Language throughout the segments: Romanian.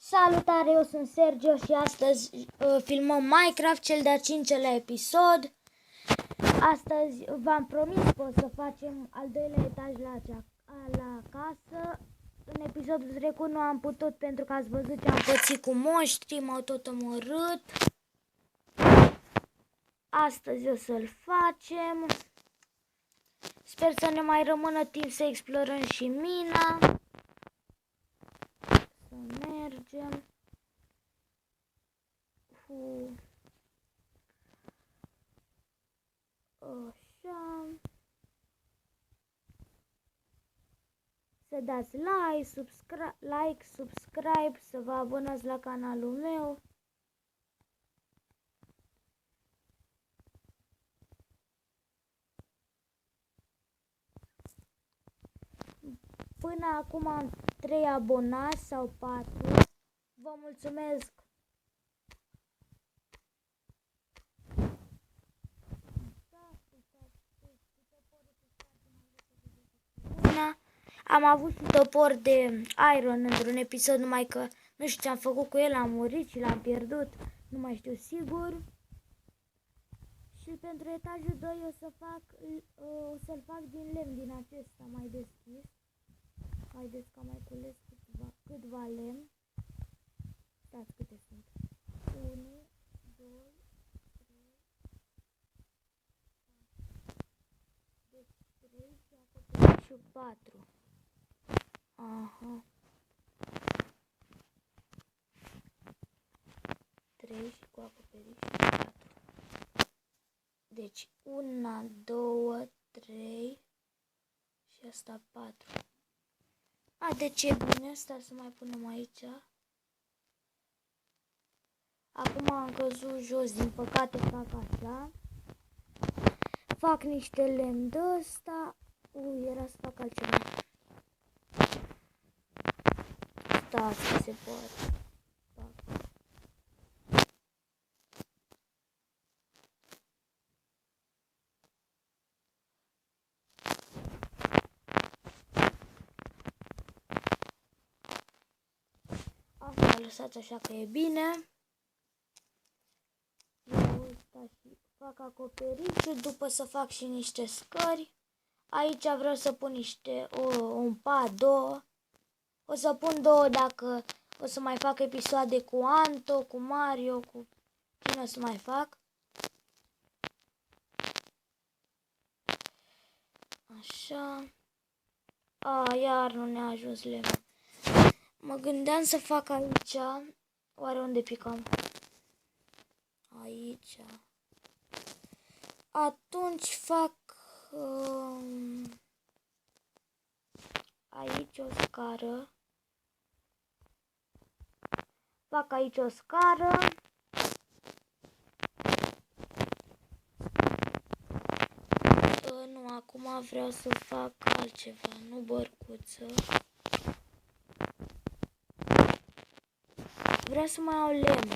Salutare, eu sunt Sergio și astăzi filmăm Minecraft, cel de-a 5-lea episod. Astăzi v-am promis că o să facem al doilea etaj la casă. În episodul trecut nu am putut pentru că ați văzut ce am pățit cu monștri, m-au tot omorât. Astăzi o să-l facem. Sper să ne mai rămână timp să explorăm și mina. Să mergem. Așa. Să dați like, subscribe, să vă abonați la canalul meu. Până acum am 3 abonați sau 4. Vă mulțumesc. Am avut și topor de iron într-un episod, numai că nu știu ce am făcut cu el, am murit și l-am pierdut, nu mai știu sigur. Și pentru etajul 2 o să-l fac din lemn din acesta mai deschis. Haideți că am mai cules câtva lemn. Stați câte sunt. 1, 2, 3, deci 3 și acoperișul 4. Aha. 3 și cu acoperișul 4. Deci 1, 2, 3 și asta 4. Deci e bine, asta să mai punem aici. Acum am căzut jos, din păcate fac așa. Fac niște lemn de ăsta. Era să fac altceva. Stați că se poate. Asta lăsați așa că e bine. Iau ăsta și fac acoperișul, după să fac și niște scări. Aici vreau să pun un pat, 2. O să pun 2 dacă o să mai fac episoade cu Anto, cu Mario, cu cine o să mai fac. Așa. Iar nu ne-a ajuns lemn. Mă gândeam să fac aici. Oare unde picam? Aici. Atunci fac aici o scară. Fac aici o scară. Nu, acum vreau să fac altceva, nu bărcuță. Vreau să mai au lemn.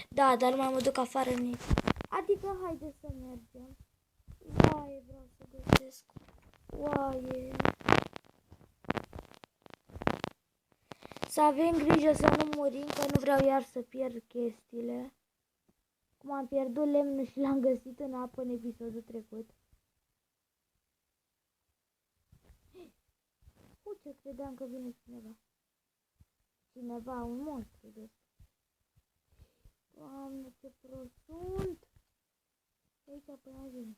Da, dar mai mă duc afară nici. Adică haide să mergem. Uai, vreau să găsesc. Uai. Să avem grijă să nu murim, că nu vreau iar să pierd chestiile. Cum am pierdut lemnul și l-am găsit în apă în episodul trecut. Ce credeam că vine cineva. Cineva, un monstru de ăsta. Doamne, ce prost sunt. Aici până vine.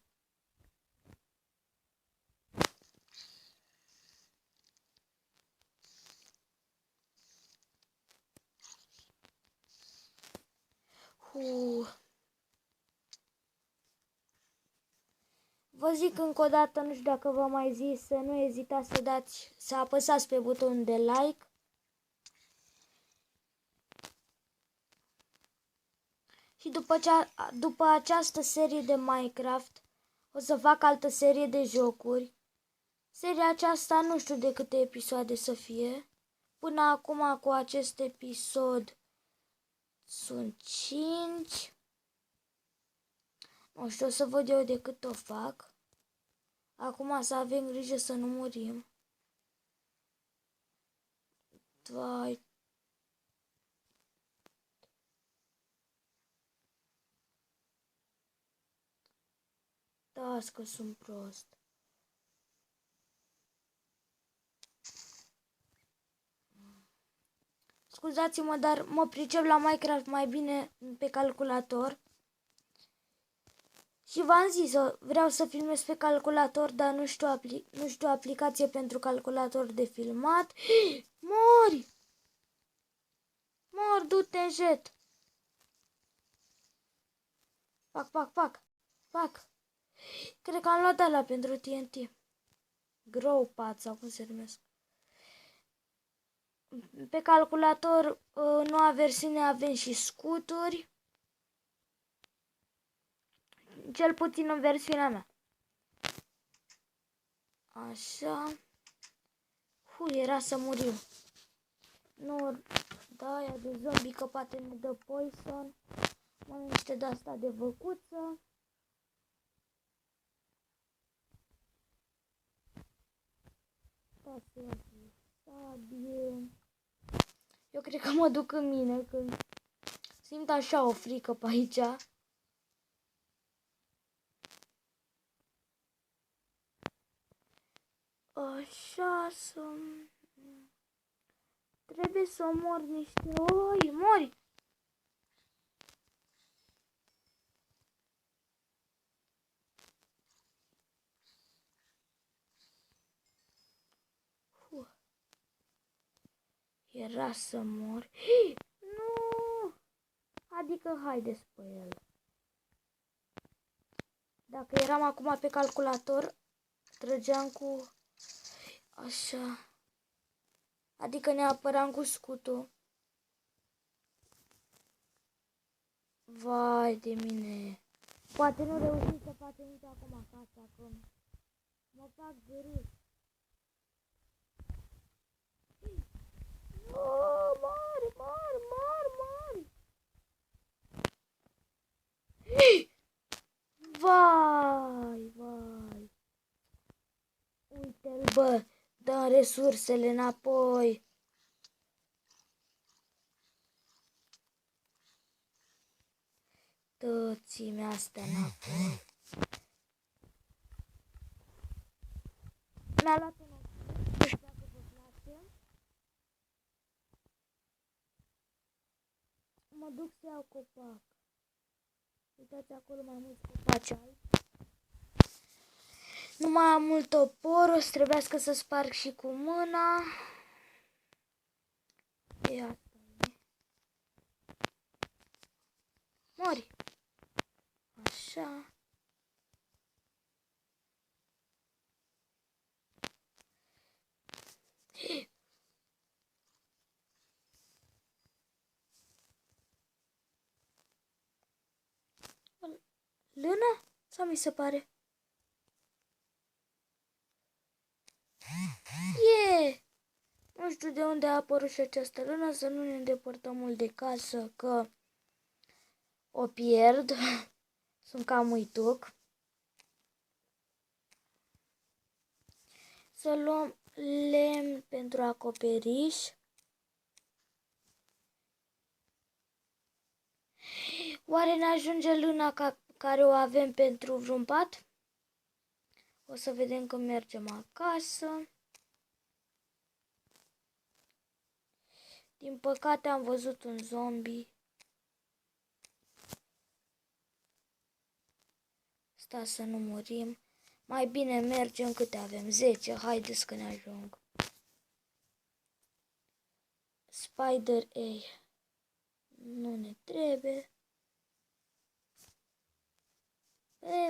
Vă zic încă o dată, nu știu dacă v-am mai zis, să nu ezitați să apăsați pe butonul de like. Și după această serie de Minecraft o să fac altă serie de jocuri. Seria aceasta nu știu de câte episoade să fie. Până acum cu acest episod sunt 5. Nu știu, o să văd eu de cât o fac. Acum să avem grijă să nu murim. Vai. Las că sunt prost. Scuzați-mă, dar mă pricep la Minecraft mai bine pe calculator. Și v-am zis, vreau să filmez pe calculator, dar nu știu aplicație pentru calculator de filmat. Mori! Mor, du-te în jet! Fac! Cred că am luat ala pentru TNT. Grow pad sau cum se numesc. Pe calculator, noua versiune, avem și scuturi. Cel puțin în versiunea mea. Așa. Era să murim. Nu, da, aia de zombie că poate ne dă poison. Mănânc niște de-asta de văcuță. Sabie. Eu cred că mă duc în mine când simt așa o frică pe aici. Așa să... Trebuie să mor niște oi. Mori! Era să mor. Nu! Adică haideți pe el. Dacă eram acum pe calculator, trăgeam cu... Așa. Adică ne apăram cu scutul. Vai de mine. Poate nu reușim să facem nici acum acasă, acum. Mă fac de râs. Oh, mori! Vai! Uite-l, bă, dă resursele înapoi. Dă-ți-mi astea înapoi. Mi-a luat un ochi. Nu știu dacă vă place. Mă duc să iau copac. Uitați acolo mai mulți copaci albi. Nu mai am mult topor, o să trebuiască să sparg și cu mâna. E asta. Mori. Așa. Lână? Sau mi se pare? Nu știu de unde a apărut și această lână, să nu ne îndepărtăm mult de casă, că o pierd. Sunt cam uituc. Să luăm lemn pentru acoperiș. Oare ne ajunge lâna care o avem pentru vreun pat? O să vedem când mergem acasă. Din păcate am văzut un zombie. Sta să nu murim. Mai bine mergem, câte avem? 10. Haideți că ne ajung. Spider A. Nu ne trebuie.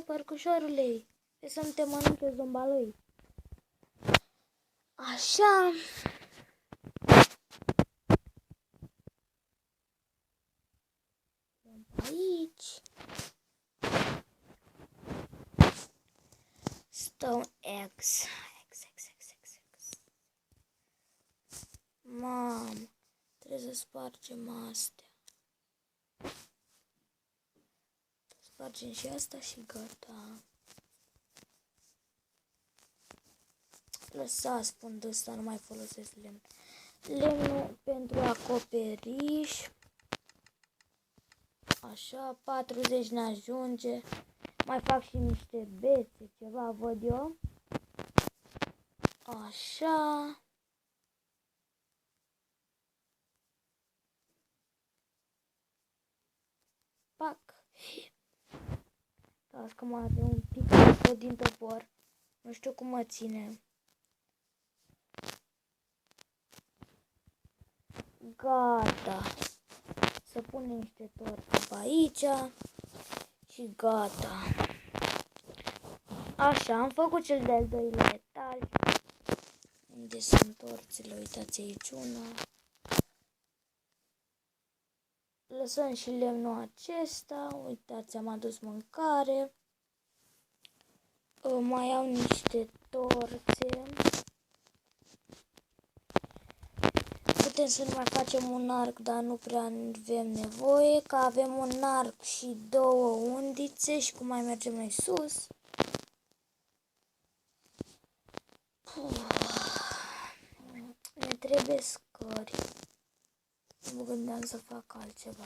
Părcușorule, e să nu te mănânce zombalăi. Așa. Aici. Stone eggs. Mam, trebuie să spargem astea. Spargem și asta și gata. Lăsați, spun de ăsta, nu mai folosesc lemn. Lemnul pentru acoperiș. Așa, 40 ne ajunge. Mai fac și niște bețe, ceva, văd eu. Așa. Pac. Las că mă are un pic din topor. Nu știu cum mă ține. Gata. Să punem niște torte pe aici. Și gata. Așa, am făcut cel de-al doilea etaj. Unde sunt torțele? Uitați aici una. Lăsăm și lemnul acesta. Uitați, am adus mâncare. Mai au niște torțe. Putem să ne mai facem un arc, dar nu prea avem nevoie, că avem un arc și două undițe și cum mai mergem noi sus. Ne trebuie scări. Nu mă gândeam să fac altceva.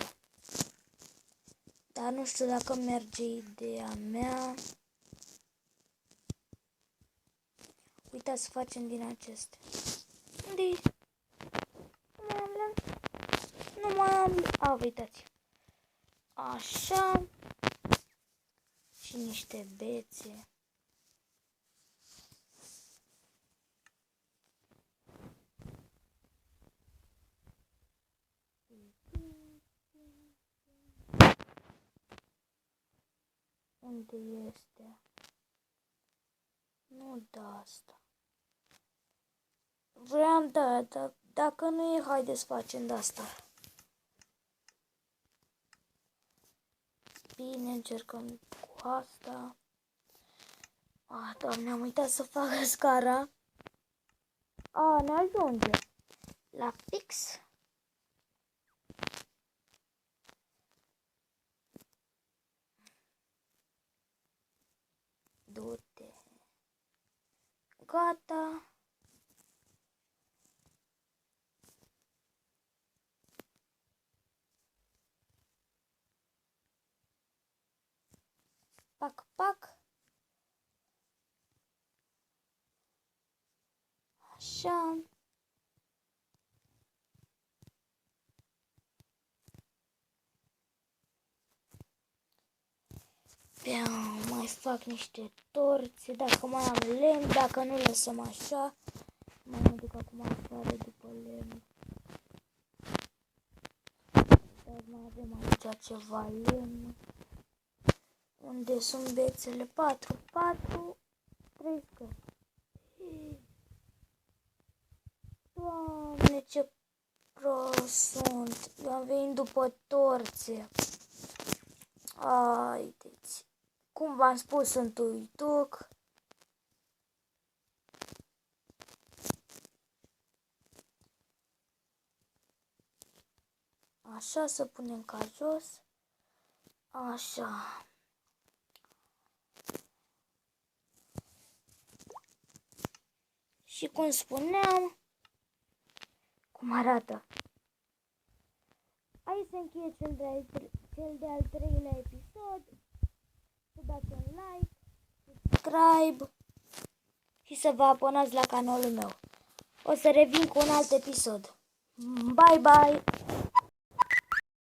Dar nu știu dacă merge ideea mea. Uitați să facem din acestea. Unde-i? Nu mai am... A, uitați. Așa. Și niște bețe. Unde este? Nu da asta. Vreau dar dacă nu e, haideți să facem de asta. Bine, încercăm cu asta. Doamne, am uitat să fac scara. Ne ajunge. La fix. Du-te. Gata. Pac, pac. Așa. Mai fac niște torțe, dacă mai am lemn, dacă nu lăsăm așa. Mai mă duc acum afară după lemn. Dar mai avem aici ceva lemn. Unde sunt bețele? 4, 3 scări. Doamne, ce prost sunt. Eu am venit după torțe. Haideți. Cum v-am spus, sunt uituc. Așa, să punem ca jos. Așa. Și cum spuneam, cum arată. Aici se încheie cel de-al treilea episod. Să dați un like, subscribe și să vă abonați la canalul meu. O să revin cu un alt episod. Bye bye!